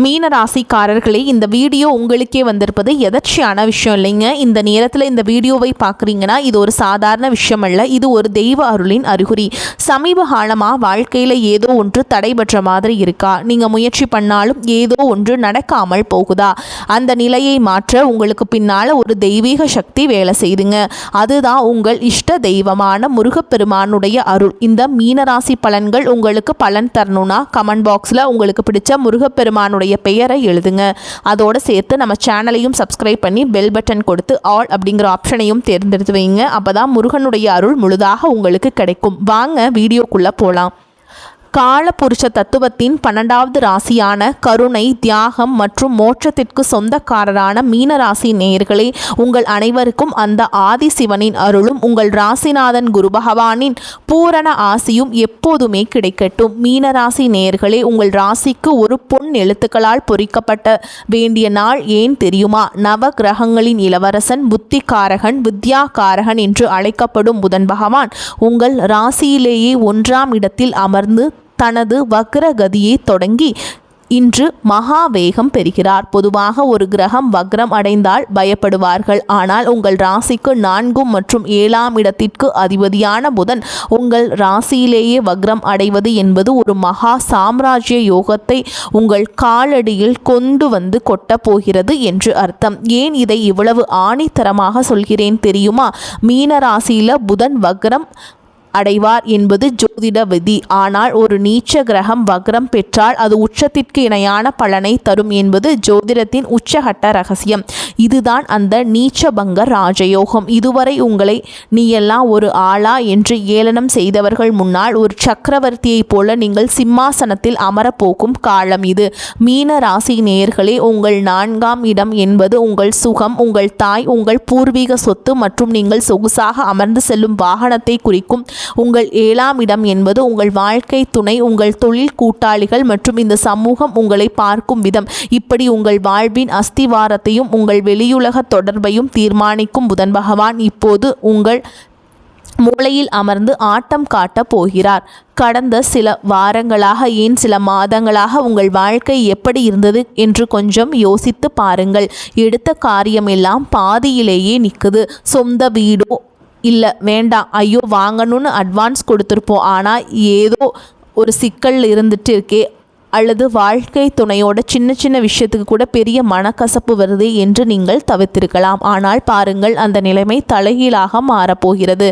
மீன ராசிக்காரர்களே, இந்த வீடியோ உங்களுக்கே வந்திருப்பது எதர்ச்சியான விஷயம் இல்லைங்க. இந்த நேரத்தில் இந்த வீடியோவை பார்க்குறீங்கன்னா இது ஒரு சாதாரண விஷயம் அல்ல, இது ஒரு தெய்வ அருளின் அறிகுறி. சமீப காலமாக வாழ்க்கையில் ஏதோ ஒன்று தடைபற்ற மாதிரி இருக்கா? நீங்கள் முயற்சி பண்ணாலும் ஏதோ ஒன்று நடக்காமல் போகுதா? அந்த நிலையை மாற்ற உங்களுக்கு பின்னால் ஒரு தெய்வீக சக்தி வேலை செய்துங்க. அதுதான் உங்கள் இஷ்ட தெய்வமான முருகப்பெருமானுடைய அருள். இந்த மீனராசி பலன்கள் உங்களுக்கு பலன் தரணும்னா கமெண்ட் பாக்ஸில் உங்களுக்கு பிடிச்ச முருகப்பெருமானுடைய பெயரை எழுதுங்க. அதோடு சேர்த்து நம்ம சேனலையும் சப்ஸ்கிரைப் பண்ணி பெல் பட்டன் கொடுத்து ஆல் அப்படிங்கிற ஆப்ஷனையும் தேர்ந்தெடுத்து வைங்க. அப்போதான் முருகனுடைய அருள் முழுதாக உங்களுக்கு கிடைக்கும். வாங்க வீடியோக்குள்ளே போகலாம். காலபுருஷ தத்துவத்தின் 12வது ராசியான கருணை, தியாகம் மற்றும் மோட்சத்திற்கு சொந்தக்காரரான மீனராசி நேயர்களே, உங்கள் அனைவருக்கும் அந்த ஆதி சிவனின் அருளும் உங்கள் ராசிநாதன் குரு பகவானின் பூரண ஆசியும் எப்போதுமே கிடைக்கட்டும். மீனராசி நேயர்களே, உங்கள் ராசிக்கு ஒரு பொன் எழுத்துக்களால் பொறிக்கப்பட்ட வேண்டிய நாள் ஏன் தெரியுமா? நவ கிரகங்களின் இளவரசன், புத்திகாரகன், வித்யாகாரகன் என்று அழைக்கப்படும் புதன் பகவான் உங்கள் ராசியிலேயே 1ஆம் இடத்தில் அமர்ந்து தனது வக்ரகதியை தொடங்கி இன்று மகா வேகம் பெறுகிறார். பொதுவாக ஒரு கிரகம் வக்ரம் அடைந்தால் பயப்படுவார்கள். ஆனால் உங்கள் ராசிக்கு 4 மற்றும் 7ஆம் இடத்திற்கு அதிபதியான புதன் உங்கள் ராசியிலேயே வக்ரம் அடைவது என்பது ஒரு மகா சாம்ராஜ்ய யோகத்தை உங்கள் காலடியில் கொண்டு வந்து கொட்டப் போகிறது என்று அர்த்தம். ஏன் இதை இவ்வளவு ஆணித்தரமாக சொல்கிறேன் தெரியுமா? மீன ராசியில் புதன் வக்ரம் அடைவார் என்பது ஜோதிட விதி. ஆனால் ஒரு நீச்ச கிரகம் வக்ரம் பெற்றால் அது உச்சத்திற்கு இணையான பலனை தரும் என்பது ஜோதிடத்தின் உச்சகட்ட ரகசியம். இதுதான் அந்த நீச்சபங்க ராஜயோகம். இதுவரை உங்களை நீ எல்லாம் ஒரு ஆளா என்று ஏளனம் செய்தவர்கள் முன்னால் ஒரு சக்கரவர்த்தியைப் போல நீங்கள் சிம்மாசனத்தில் அமரப்போக்கும் காலம் இது. மீன ராசி நேயர்களே, உங்கள் 4ஆம் இடம் என்பது உங்கள் சுகம், உங்கள் தாய், உங்கள் பூர்வீக சொத்து மற்றும் நீங்கள் சொகுசாக அமர்ந்து செல்லும் வாகனத்தை குறிக்கும். உங்கள் 7ஆம் இடம் என்பது உங்கள் வாழ்க்கை துணை, உங்கள் தொழில் கூட்டாளிகள் மற்றும் இந்த சமூகம் உங்களை பார்க்கும் விதம். இப்படி உங்கள் வாழ்வின் அஸ்திவாரத்தையும் உங்கள் வெளியுலக தொடர்பையும் தீர்மானிக்கும் புதன் பகவான் இப்போது உங்கள் மூளையில் அமர்ந்து ஆட்டம் காட்ட போகிறார். கடந்த சில வாரங்களாக, ஏன் சில மாதங்களாக உங்கள் வாழ்க்கை எப்படி இருந்தது என்று கொஞ்சம் யோசித்து பாருங்கள். எடுத்த காரியமெல்லாம் பாதியிலேயே நிற்குது. சொந்த வீடோ இல்லை வேண்டாம், ஐயோ வாங்கணும்னு அட்வான்ஸ் கொடுத்துருப்போம், ஆனால் ஏதோ ஒரு சிக்கல் இருந்துட்டு இருக்கே, அல்லது வாழ்க்கை துணையோட சின்ன சின்ன விஷயத்துக்கு கூட பெரிய மனக்கசப்பு வருது என்று நீங்கள் தவிர்த்திருக்கலாம். ஆனால் பாருங்கள், அந்த நிலைமை தலைகீழாக மாறப்போகிறது.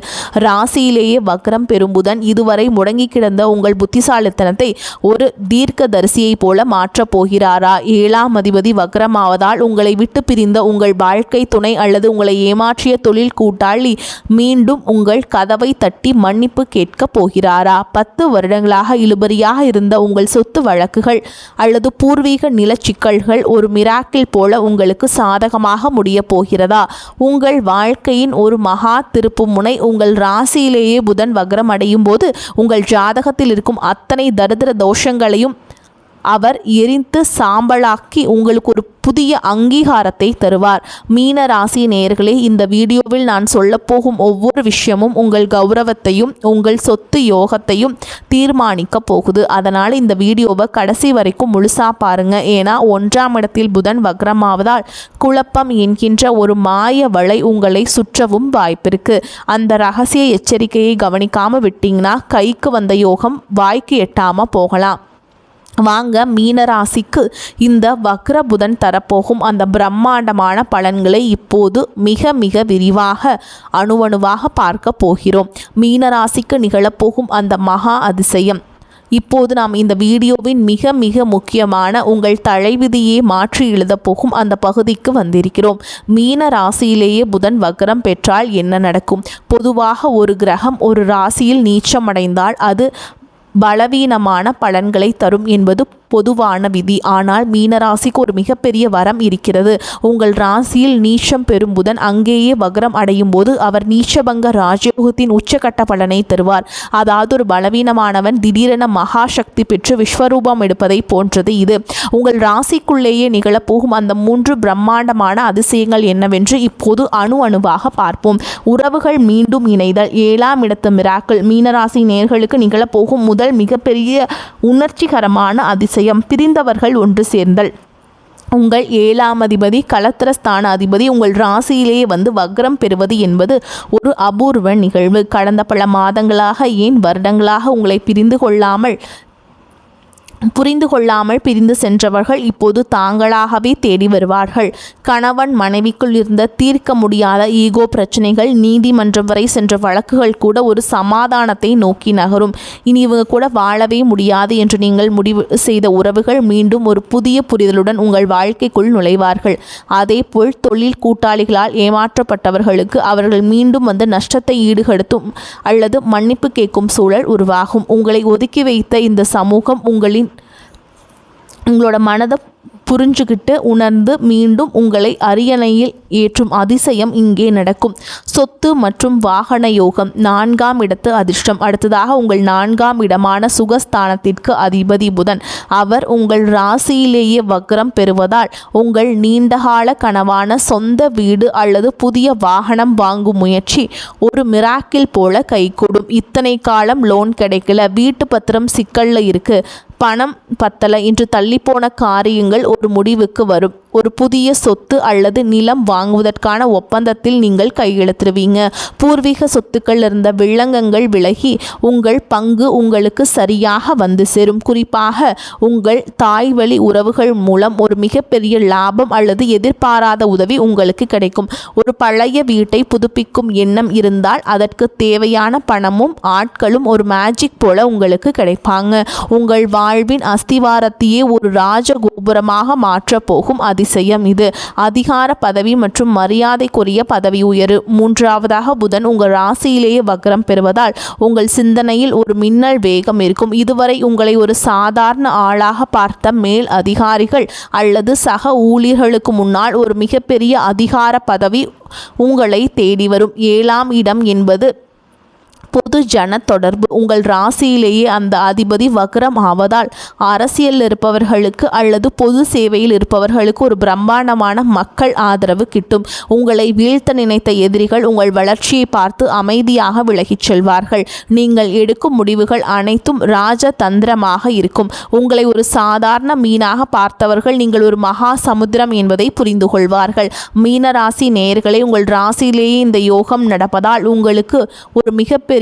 ராசியிலேயே வக்ரம் பெறும் புதன் இதுவரை முடங்கி கிடந்த உங்கள் புத்திசாலித்தனத்தை ஒரு தீர்க்கதரிசியை போல மாற்றப் போகிறாரா? 7ஆம் அதிபதி வக்ரமாவதால் உங்களை விட்டு பிரிந்த உங்கள் வாழ்க்கை துணை அல்லது உங்களை ஏமாற்றிய தொழில் கூட்டாளி மீண்டும் உங்கள் கதவை தட்டி மன்னிப்பு கேட்க போகிறாரா? 10 வருடங்களாக இழுபறியாக இருந்த உங்கள் சொத்து வழக்கு அல்லது பூர்வீக நிலச்சிக்கல்கள் ஒரு மிராக்கிள் போல உங்களுக்கு சாதகமாக முடிய போகிறதா? உங்கள் வாழ்க்கையின் ஒரு மகா திருப்பு முனை உங்கள் ராசியிலேயே புதன் வக்ரம் அடையும் போது உங்கள் ஜாதகத்தில் இருக்கும் அத்தனை தரித்திர தோஷங்களையும் அவர் எரிந்து சாம்பலாக்கி உங்களுக்கு ஒரு புதிய அங்கீகாரத்தை தருவார். மீன ராசி நேயர்களே, இந்த வீடியோவில் நான் சொல்லப்போகும் ஒவ்வொரு விஷயமும் உங்கள் கௌரவத்தையும் உங்கள் சொத்து யோகத்தையும் தீர்மானிக்க போகுது. அதனால் இந்த வீடியோவை கடைசி வரைக்கும் முழுசாக பாருங்கள். ஏன்னா 1ஆம் இடத்தில் புதன் வக்ரமாவதால் குழப்பம் என்கின்ற ஒரு மாய வலை உங்களை சுற்றவும் வாய்ப்பிருக்கு. அந்த ரகசிய எச்சரிக்கையை கவனிக்காமல் விட்டீங்கன்னா கைக்கு வந்த யோகம் வாய்க்கு எட்டாமல் போகலாம். வாங்க மீனராசிக்கு இந்த வக்ர புதன் தரப்போகும் அந்த பிரம்மாண்டமான பலன்களை இப்போது மிக மிக விரிவாக அணுவணுவாக பார்க்க போகிறோம். மீனராசிக்கு நிகழப்போகும் அந்த மகா அதிசயம் இப்போது நாம் இந்த வீடியோவின் மிக மிக முக்கியமான உங்கள் தலைவிதியை மாற்றி எழுதப்போகும் அந்த பகுதிக்கு வந்திருக்கிறோம். மீன ராசியிலேயே புதன் வக்ரம் பெற்றால் என்ன நடக்கும்? பொதுவாக ஒரு கிரகம் ஒரு ராசியில் நீச்சமடைந்தால் அது பலவீனமான பலன்களை தரும் என்பது பொதுவான விதி. ஆனால் மீனராசிக்கு ஒரு மிகப்பெரிய வரம் இருக்கிறது. உங்கள் ராசியில் நீச்சம் பெறும் புதன் அங்கேயே வக்ரம் அடையும் போது அவர் நீச்சபங்க ராஜயோகத்தின் உச்சகட்ட பலனை தருவார். அதாவது ஒரு பலவீனமானவன் திடீரென மகா சக்தி பெற்று விஸ்வரூபம் எடுப்பதை போன்றது இது. உங்கள் ராசிக்குள்ளேயே நிகழப்போகும் அந்த 3 பிரம்மாண்டமான அதிசயங்கள் என்னவென்று இப்போது அணுவாக பார்ப்போம். உறவுகள் மீண்டும் இணைதல், 7ஆம் இடத்து மிராக்கிள். மீனராசி நேயர்களுக்கு நிகழப்போகும் முதல் மிகப்பெரிய உணர்ச்சிகரமான அதிசயம் அதிசயம். பிரிந்தவர்கள் ஒன்று சேர்ந்தல். உங்கள் 7ஆம் அதிபதி களத்திரஸ்தான அதிபதி உங்கள் ராசியிலேயே வந்து வக்ரம் பெறுவது என்பது ஒரு அபூர்வ நிகழ்வு. கடந்த பல மாதங்களாக, ஏன் வருடங்களாக உங்களை புரிந்து கொள்ளாமல் பிரிந்து சென்றவர்கள் இப்போது தாங்களாகவே தேடி வருவார்கள். கணவன் மனைவிக்குள் இருந்த தீர்க்க முடியாத ஈகோ பிரச்சனைகள், நீதிமன்றம் வரை சென்ற வழக்குகள் கூட ஒரு சமாதானத்தை நோக்கி நகரும். இனி இவங்க கூட வாழவே முடியாது என்று நீங்கள் முடிவு செய்த உறவுகள் மீண்டும் ஒரு புதிய புரிதலுடன் உங்கள் வாழ்க்கைக்குள் நுழைவார்கள். அதேபோல் தொழில் கூட்டாளிகளால் ஏமாற்றப்பட்டவர்களுக்கு அவர்கள் மீண்டும் வந்து நஷ்டத்தை ஈடுகடுத்தும் அல்லது மன்னிப்பு கேட்கும் சூழல் உருவாகும். உங்களை ஒதுக்கி வைத்த இந்த சமூகம் உங்களோட மனதை புரிஞ்சுக்கிட்டு உணர்ந்து மீண்டும் உங்களை அரியணையில் ஏற்றும் அதிசயம் இங்கே நடக்கும். சொத்து மற்றும் வாகன யோகம். 4ஆம் இடத்து அதிர்ஷ்டம். அடுத்ததாக உங்கள் 4ஆம் இடமான சுகஸ்தானத்திற்கு அதிபதி புதன். அவர் உங்கள் ராசியிலேயே வக்ரம் பெறுவதால் உங்கள் நீண்டகால கனவான சொந்த வீடு அல்லது புதிய வாகனம் வாங்கும் முயற்சி ஒரு மிராக்கிள் போல கைகூடும். இத்தனை காலம் லோன் கிடைக்கல, வீட்டு பத்திரம் சிக்கல்ல இருக்கு, பணம் பத்தல என்று தள்ளிப்போன காரியங்கள் ஒரு முடிவுக்கு வரும். ஒரு புதிய சொத்து அல்லது நிலம் வாங்குவதற்கான ஒப்பந்தத்தில் நீங்கள் கையெழுத்திடுவீங்க. பூர்வீக சொத்துக்கள் இருந்த வில்லங்கங்கள் விலகி உங்கள் பங்கு உங்களுக்கு சரியாக வந்து சேரும். குறிப்பாக உங்கள் தாய் வழி உறவுகள் மூலம் ஒரு மிகப்பெரிய லாபம் அல்லது எதிர்பாராத உதவி உங்களுக்கு கிடைக்கும். ஒரு பழைய வீட்டை புதுப்பிக்கும் எண்ணம் இருந்தால் அதற்கு தேவையான பணமும் ஆட்களும் ஒரு மேஜிக் போல உங்களுக்கு கிடைப்பாங்க. உங்கள் வாழ்வின் அஸ்திவாரத்தையே ஒரு ராஜகோபுரமாக மாற்றப் போகும் அதிசயம் இது. அதிகார பதவி மற்றும் மரியாதைக்குரிய பதவி உயர்வு. 3ஆவதாக புதன் உங்கள் ராசியிலேயே வக்ரம் பெறுவதால் உங்கள் சிந்தனையில் ஒரு மின்னல் வேகம் இருக்கும். இதுவரை உங்களை ஒரு சாதாரண ஆளாக பார்த்த மேல் அதிகாரிகள் அல்லது சக ஊழியர்களுக்கு முன்னால் ஒரு மிகப்பெரிய அதிகார பதவி உங்களை தேடி வரும். 7ஆம் இடம் என்பது பொது ஜன தொடர்பு. உங்கள் ராசியிலேயே அந்த அதிபதி வக்ரம் ஆவதால் அரசியல் இருப்பவர்களுக்கு அல்லது பொது சேவையில் இருப்பவர்களுக்கு ஒரு பிரம்மாண்டமான மக்கள் ஆதரவு கிட்டும். உங்களை வீழ்த்த நினைத்த எதிரிகள் உங்கள் வளர்ச்சியை பார்த்து அமைதியாக விலகிச் செல்வார்கள். நீங்கள் எடுக்கும் முடிவுகள் அனைத்தும் ராஜதந்திரமாக இருக்கும். உங்களை ஒரு சாதாரண மீனாக பார்த்தவர்கள் நீங்கள் ஒரு மகா சமுத்திரம் என்பதை புரிந்து கொள்வார்கள். மீன ராசி நேயர்களே, உங்கள் ராசியிலேயே இந்த யோகம் நடப்பதால் உங்களுக்கு ஒரு மிகப்பெரிய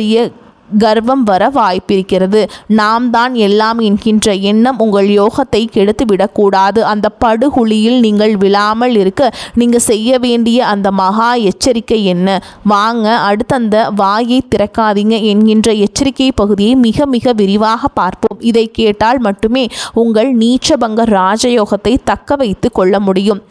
கர்வம் வர வாய்ப்பிருக்கிறது. நாம் தான் எல்லாம் என்கின்ற எண்ணம் உங்கள் யோகத்தை கெடுத்து விடக்கூடாது. அந்த படுகுழியில் நீங்கள் விழாமல் இருக்க நீங்கள் செய்ய வேண்டிய அந்த மகா எச்சரிக்கை என்ன? வாங்க அடுத்து அந்த வாயை திறக்காதீங்க என்கின்ற எச்சரிக்கை பகுதியை மிக மிக விரிவாக பார்ப்போம். இதை கேட்டால் மட்டுமே உங்கள் நீச்சபங்க ராஜயோகத்தை தக்க வைத்து கொள்ள முடியும்.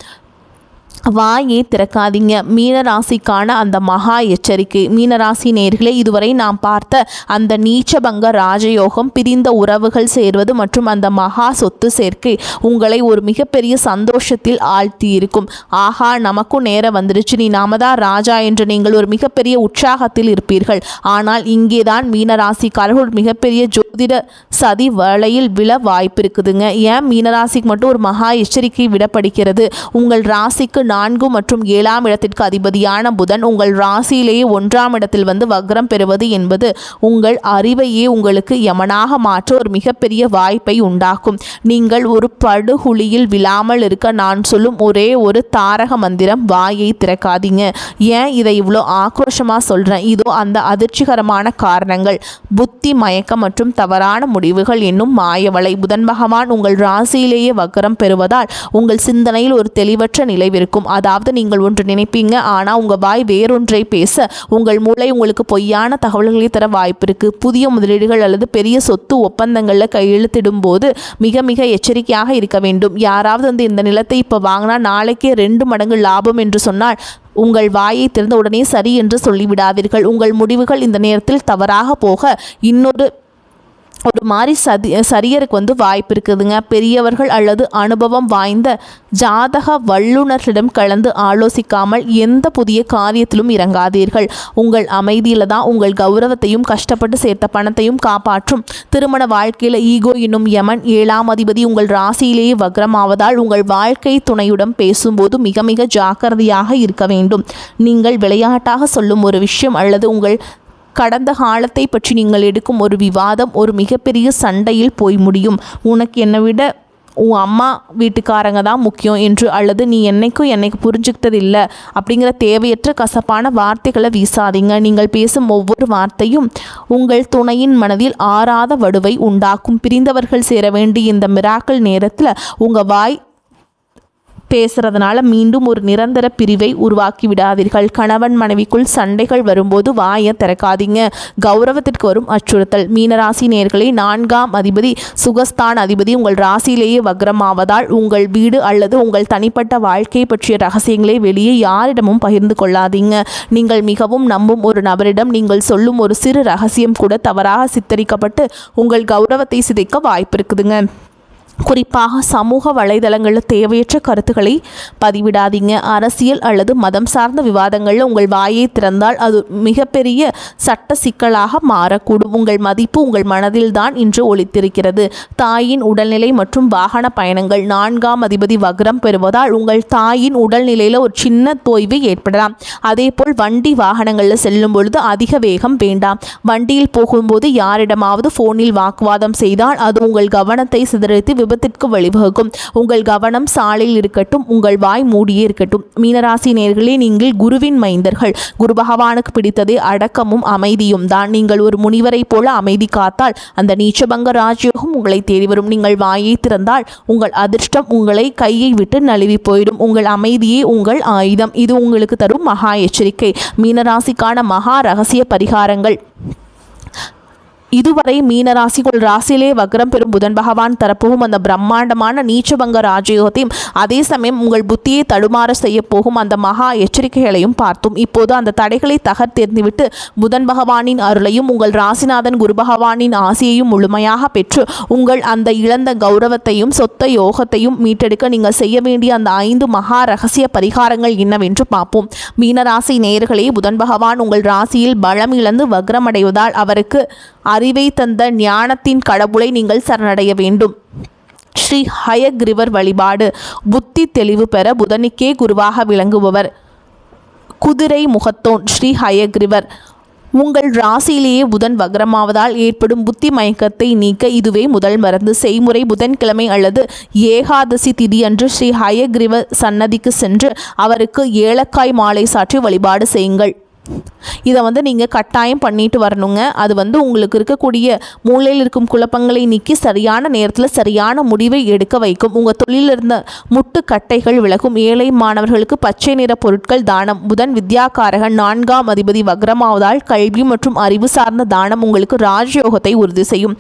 வாயை திறக்காதீங்க. மீனராசிக்கான அந்த மகா எச்சரிக்கை. மீனராசி நேயர்களே, இதுவரை நாம் பார்த்த அந்த நீச்சபங்க ராஜயோகம், பிரிந்த உறவுகள் சேர்வது மற்றும் அந்த மகா சொத்து சேர்க்கை உங்களை ஒரு மிகப்பெரிய சந்தோஷத்தில் ஆழ்த்தி இருக்கும். ஆஹா, நமக்கும் நேரம் வந்துருச்சு, நீ நாம தான் ராஜா என்று நீங்கள் ஒரு மிகப்பெரிய உற்சாகத்தில் இருப்பீர்கள். ஆனால் இங்கேதான் மீனராசிக்காரர்கள் ஒரு மிகப்பெரிய ஜோதிட சதி வலையில் விழ வாய்ப்பு இருக்குதுங்க. ஏன் மீனராசிக்கு மட்டும் ஒரு மகா எச்சரிக்கை விடப்படுகிறது? உங்கள் ராசிக்கு 4 மற்றும் 7ஆம் இடத்திற்கு அதிபதியான புதன் உங்கள் ராசியிலேயே 1ஆம் இடத்தில் வந்து வக்ரம் பெறுவது என்பது உங்கள் அறிவையே உங்களுக்கு யமனாக மாற்ற ஒரு மிகப்பெரிய வாய்ப்பை உண்டாக்கும். நீங்கள் ஒரு படுகுழியில் விழாமல் இருக்க நான் சொல்லும் ஒரே ஒரு தாரக மந்திரம், வாயை திறக்காதீங்க. ஏன் இதை இவ்வளோ ஆக்ரோஷமாக சொல்கிறேன்? இதோ அந்த அதிர்ச்சிகரமான காரணங்கள். புத்தி மயக்கம் மற்றும் தவறான முடிவுகள் என்னும் மாயவலை. புதன் பகவான் உங்கள் ராசியிலேயே வக்ரம் பெறுவதால் உங்கள் சிந்தனையில் ஒரு தெளிவற்ற நிலைவிருக்கும். அதாவது நீங்கள் ஒன்று நினைப்பீங்க, ஆனால் உங்கள் வாய் வேறொன்றை பேச உங்கள் மூளை உங்களுக்கு பொய்யான தகவல்களை தர வாய்ப்பு இருக்கு. புதிய முதலீடுகள் அல்லது பெரிய சொத்து ஒப்பந்தங்களில் கையெழுத்திடும் போது மிக மிக எச்சரிக்கையாக இருக்க வேண்டும். யாராவது வந்து இந்த நிலத்தை இப்போ வாங்கினா நாளைக்கே 2 மடங்கு லாபம் என்று சொன்னால் உங்கள் வாயை திறந்த உடனே சரி என்று சொல்லிவிடாதீர்கள். உங்கள் முடிவுகள் இந்த நேரத்தில் தவறாக போக ஒரு மாதிரி சரியருக்கு வந்து வாய்ப்பு இருக்குதுங்க. பெரியவர்கள் அல்லது அனுபவம் வாய்ந்த ஜாதக வல்லுநர்களிடம் கலந்து ஆலோசிக்காமல் எந்த புதிய காரியத்திலும் இறங்காதீர்கள். உங்கள் அமைதியில் தான் உங்கள் கௌரவத்தையும் கஷ்டப்பட்டு சேர்த்த பணத்தையும் காப்பாற்றும். திருமண வாழ்க்கையில் ஈகோ என்னும் யமன் 7ஆம் அதிபதி உங்கள் ராசியிலேயே வக்ரமாவதால் உங்கள் வாழ்க்கை துணையுடன் பேசும்போது மிக மிக ஜாக்கிரதையாக இருக்க வேண்டும். நீங்கள் விளையாட்டாக சொல்லும் ஒரு விஷயம் அல்லது உங்கள் கடந்த காலத்தை பற்றி நீங்கள் எடுக்கும் ஒரு விவாதம் ஒரு மிகப்பெரிய சண்டையில் போய் முடியும். உனக்கு என்னை விட உன் அம்மா வீட்டுக்காரங்க தான் முக்கியம் என்று, அல்லது நீ என்னைக்கு புரிஞ்சுக்கிட்டது இல்லை அப்படிங்கிற தேவையற்ற கசப்பான வார்த்தைகளை வீசாதீங்க. நீங்கள் பேசும் ஒவ்வொரு வார்த்தையும் உங்கள் துணையின் மனதில் ஆறாத வடுவை உண்டாக்கும். பிரிந்தவர்கள் சேர வேண்டிய இந்த மிராக்கிள் நேரத்தில் உங்கள் வாய் பேசுறதுனால மீண்டும் ஒரு நிரந்தர பிரிவை உருவாக்கி விடாதீர்கள். கணவன் மனைவிக்குள் சண்டைகள் வரும்போது வாயை திறக்காதீங்க. கௌரவத்திற்கு வரும் அச்சுறுத்தல். மீனராசி நேயர்களே, 4ஆம் அதிபதி சுகஸ்தான அதிபதி உங்கள் ராசியிலேயே வக்ரமாவதால் உங்கள் வீடு அல்லது உங்கள் தனிப்பட்ட வாழ்க்கை பற்றிய ரகசியங்களை வெளியே யாரிடமும் பகிர்ந்து கொள்ளாதீங்க. நீங்கள் மிகவும் நம்பும் ஒரு நபரிடம் நீங்கள் சொல்லும் ஒரு சிறு ரகசியம் கூட தவறாக சித்தரிக்கப்பட்டு உங்கள் கௌரவத்தை சிதைக்க வாய்ப்பு இருக்குதுங்க. குறிப்பாக சமூக வலைதளங்களில் தேவையற்ற கருத்துக்களை பதிவிடாதீங்க. அரசியல் அல்லது மதம் சார்ந்த விவாதங்களில் உங்கள் வாயை திறந்தால் அது மிகப்பெரிய சட்ட சிக்கலாக மாறக்கூடும். உங்கள் மதிப்பு உங்கள் மனதில்தான் இன்று ஒளித்திருக்கிறது. தாயின் உடல்நிலை மற்றும் வாகன பயணங்கள். 4ஆம் அதிபதி வக்ரம் பெறுவதால் உங்கள் தாயின் உடல்நிலையில் ஒரு சின்ன தொய்வு ஏற்படலாம். அதேபோல் வண்டி வாகனங்களில் செல்லும் பொழுது அதிக வேகம் வேண்டாம். வண்டியில் போகும்போது யாரிடமாவது ஃபோனில் வாக்குவாதம் செய்தால் அது உங்கள் கவனத்தை சிதறடித்து விபத்திற்கு வழிவகுக்கும். உங்கள் கவனம் சாலையில் இருக்கட்டும், உங்கள் வாய் மூடியே இருக்கட்டும். மீனராசி நேயர்களே, நீங்கள் குருவின் மைந்தர்கள். குரு பகவானுக்கு பிடித்ததே அடக்கமும் அமைதியும் தான். நீங்கள் ஒரு முனிவரை போல அமைதி காத்தால் அந்த நீச்சபங்க ராஜயோகம் உங்களை தேடி வரும். நீங்கள் வாயை திறந்தால் உங்கள் அதிர்ஷ்டம் உங்களை கையை விட்டு நழுவி போயிடும். உங்கள் அமைதியே உங்கள் ஆயுதம். இது உங்களுக்கு தரும் மகா எச்சரிக்கை. மீனராசிக்கான மகா ரகசிய பரிகாரங்கள். இதுவரை மீனராசிக்குள் ராசியிலே வக்ரம் பெறும் புதன் பகவான் தரப்போகும் அந்த பிரம்மாண்டமான நீச்சபங்க ராஜயோகத்தையும் அதே சமயம் உங்கள் புத்தியை தடுமாற செய்ய போகும் அந்த மகா எச்சரிக்கைகளையும் பார்த்தோம். இப்போது அந்த தடைகளை தகர்த்தெறிந்துவிட்டு புதன் பகவானின் அருளையும் உங்கள் ராசிநாதன் குரு பகவானின் ஆசையையும் முழுமையாக பெற்று உங்கள் அந்த இழந்த கௌரவத்தையும் சொத்த யோகத்தையும் மீட்டெடுக்க நீங்கள் செய்ய வேண்டிய அந்த 5 மகா ரகசிய பரிகாரங்கள் என்னவென்று பார்ப்போம். மீனராசி நேயர்களே, புதன் பகவான் உங்கள் ராசியில் பலம் இழந்து வக்ரமடைவதால் அவருக்கு அறிவை தந்த ஞானத்தின் கடவுளை நீங்கள் சரணடைய வேண்டும். ஸ்ரீ ஹயக்ரிவர் வழிபாடு. புத்தி தெளிவு பெற புதனுக்கே குருவாக விளங்குபவர் குதிரை முகத்தோன் ஸ்ரீ ஹயக்ரிவர். உங்கள் ராசியிலேயே புதன் வக்ரமாவதால் ஏற்படும் புத்தி மயக்கத்தை நீக்க இதுவே முதல் மருந்து. செய்முறை: புதன்கிழமை அல்லது ஏகாதசி திதி அன்று ஸ்ரீ ஹயக்ரிவ சன்னதிக்கு சென்று அவருக்கு ஏலக்காய் மாலை சாற்றி வழிபாடு செய்யுங்கள். இதை நீங்கள் கட்டாயம் பண்ணிட்டு வரணுங்க. அது உங்களுக்கு இருக்கக்கூடிய மூளையில் இருக்கும் குழப்பங்களை நீக்கி சரியான நேரத்தில் சரியான முடிவை எடுக்க வைக்கும். உங்கள் தொழிலில் இருந்த முட்டுக்கட்டைகள் விலகும். ஏழை மாணவர்களுக்கு பச்சை நிற பொருட்கள் தானம். புதன் வித்யாகாரகன். 4ஆம் அதிபதி வக்ரமாவதால் கல்வி மற்றும் அறிவு சார்ந்த தானம் உங்களுக்கு ராஜயோகத்தை உறுதி செய்யும்.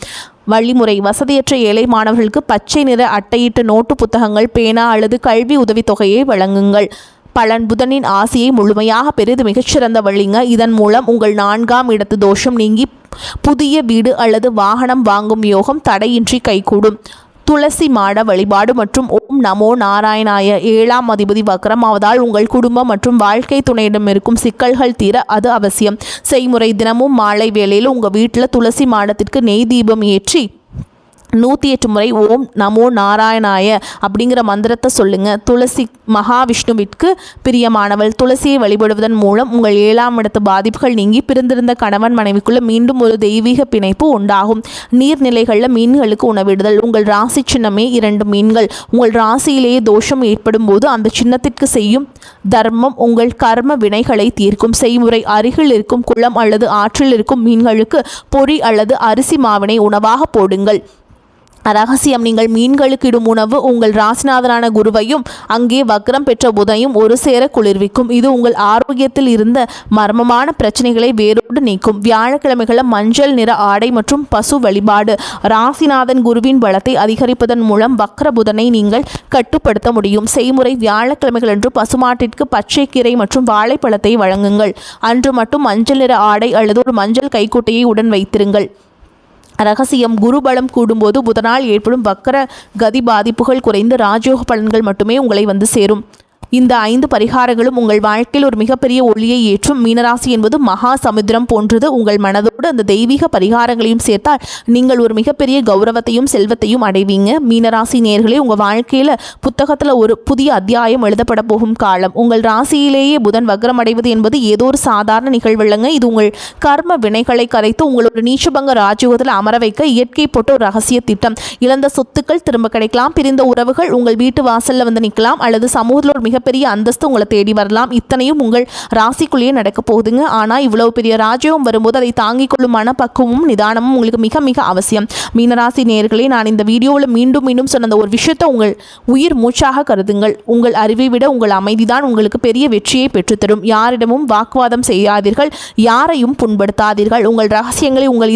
வழிமுறை: வசதியற்ற ஏழை மாணவர்களுக்கு பச்சை நிற அட்டையிட்ட நோட்டு புத்தகங்கள், பேனா அல்லது கல்வி உதவித்தொகையை வழங்குங்கள். பலன்: புதனின் ஆசையை முழுமையாக பெரிது மிகச்சிறந்த வழிங்க. இதன் மூலம் உங்கள் 4ஆம் இடத்து தோஷம் நீங்கி புதிய வீடு அல்லது வாகனம் வாங்கும் யோகம் தடையின்றி கைகூடும். துளசி மாட வழிபாடு மற்றும் ஓம் நமோ நாராயணாய. 7ஆம் அதிபதி வக்ரமாவதால் உங்கள் குடும்பம் மற்றும் வாழ்க்கை துணையிடம் இருக்கும் சிக்கல்கள் தீர அது அவசியம். செய்முறை: தினமும் மாலை வேளையில் உங்கள் வீட்டில் துளசி மாடத்திற்கு நெய் தீபம் ஏற்றி 108 முறை ஓம் நமோ நாராயணாய அப்படிங்கிற மந்திரத்தை சொல்லுங்கள். துளசி மகாவிஷ்ணுவிற்கு பிரியமானவள். துளசியை வழிபடுவதன் மூலம் உங்கள் 7ஆம் இடத்து பாதிப்புகள் நீங்கி பிரிந்திருந்த கணவன் மனைவிக்குள்ள மீண்டும் ஒரு தெய்வீக பிணைப்பு உண்டாகும். நீர்நிலைகளில் மீன்களுக்கு உணவிடுதல். உங்கள் ராசி சின்னமே 2 மீன்கள். உங்கள் ராசியிலேயே தோஷம் ஏற்படும் போது அந்த சின்னத்திற்கு செய்யும் தர்மம் உங்கள் கர்ம வினைகளை தீர்க்கும். செய்முறை: அருகில் இருக்கும் குளம் அல்லது ஆற்றில் இருக்கும் மீன்களுக்கு பொரி அல்லது அரிசி மாவினை உணவாக போடுங்கள். ரகசியம்: நீங்கள் மீன்களுக்கு இடும் உணவு உங்கள் ராசிநாதனான குருவையும் அங்கே வக்ரம் பெற்ற புதனையும் ஒரு சேர குளிர்விக்கும். இது உங்கள் ஆரோக்கியத்தில் இருந்த மர்மமான பிரச்சனைகளை வேரோடு நீக்கும். வியாழக்கிழமைகளில் மஞ்சள் நிற ஆடை மற்றும் பசு வழிபாடு. ராசிநாதன் குருவின் பலத்தை அதிகரிப்பதன் மூலம் வக்ர புதனை நீங்கள் கட்டுப்படுத்த முடியும். செய்முறை: வியாழக்கிழமைகள் அன்று பசுமாட்டிற்கு பச்சை கீரை மற்றும் வாழைப்பழத்தை வழங்குங்கள். அன்று மட்டும் மஞ்சள் நிற ஆடை அல்லது ஒரு மஞ்சள் கைக்குட்டையை உடன் வைத்திருங்கள். ரகசியம்: குருபலம் கூடும்போது புதனால் ஏற்படும் வக்கர கதி பாதிப்புகள் குறைந்து ராஜயோக பலன்கள் மட்டுமே உங்களை சேரும். இந்த 5 பரிகாரங்களும் உங்கள் வாழ்க்கையில் ஒரு மிகப்பெரிய ஒளியை ஏற்றும். மீனராசி என்பது மகா சமுத்திரம் போன்றது. உங்கள் மனதோடு அந்த தெய்வீக பரிகாரங்களையும் சேர்த்தால் நீங்கள் ஒரு மிகப்பெரிய கௌரவத்தையும் செல்வத்தையும் அடைவீங்க. மீனராசி நேயர்களே, உங்கள் வாழ்க்கையில் புத்தகத்தில் ஒரு புதிய அத்தியாயம் எழுதப்பட போகும் காலம். உங்கள் ராசியிலேயே புதன் வக்ரம் அடைவது என்பது ஏதோ ஒரு சாதாரண நிகழ்வில்லைங்க. இது உங்கள் கர்ம வினைகளை கரைத்து உங்கள் ஒரு நீச்சபங்க ராஜயோகத்தில் அமர வைக்க இயற்கை போட்ட ஒரு ரகசிய திட்டம். இழந்த சொத்துக்கள் திரும்ப கிடைக்கலாம். பிரிந்த உறவுகள் உங்கள் வீட்டு வாசலில் வந்து நிற்கலாம். அல்லது சமூகத்தில் ஒரு மிகப்பெரிய அந்தஸ்து உங்களை தேடி வரலாம். இத்தனையும் உங்கள் ராசிக்குள்ளேயே நடக்க போகுதுங்க. ஆனால் இவ்வளவு பெரிய ராஜ்யம் வரும்போது அதை தாங்கிக் கொள்ளும் மனப்பக்குவமும் நிதானமும் உங்களுக்கு மிக மிக அவசியம். மீனராசி நேயர்களே, நான் இந்த வீடியோவில் மீண்டும் மீண்டும் சொன்ன ஒரு விஷயத்தை உங்கள் உயிர் மூச்சாக கருதுங்கள். உங்கள் அறிவை விட உங்கள் அமைதிதான் உங்களுக்கு பெரிய வெற்றியை பெற்றுத்தரும். யாரிடமும் வாக்குவாதம் செய்யாதீர்கள். யாரையும் புண்படுத்தாதீர்கள். உங்கள் ரகசியங்களை உங்கள்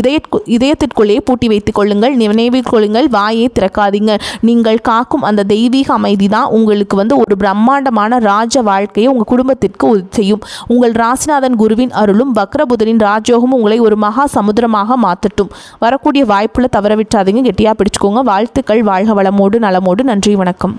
இதயத்திற்குள்ளே பூட்டி வைத்துக் கொள்ளுங்கள். நினைவில் கொள்ளுங்கள். வாயை திறக்காதீங்க. நீங்கள் காக்கும் அந்த தெய்வீக அமைதி தான் உங்களுக்கு ஒரு பிரம்மாண்டமான ராஜ வாழ்க்கையை உங்கள் குடும்பத்திற்கு உதவி செய்யும். உங்கள் ராசிநாதன் குருவின் அருளும் வக்ரபுதனின் ராஜயோகமும் உங்களை ஒரு மகா சமுத்திரமாக மாற்றட்டும். வரக்கூடிய வாய்ப்புல தவற விட்டாதீங்க. கெட்டியாக பிடிச்சுக்கோங்க. வாழ்த்துக்கள். வாழ்க வளமோடு நலமோடு. நன்றி, வணக்கம்.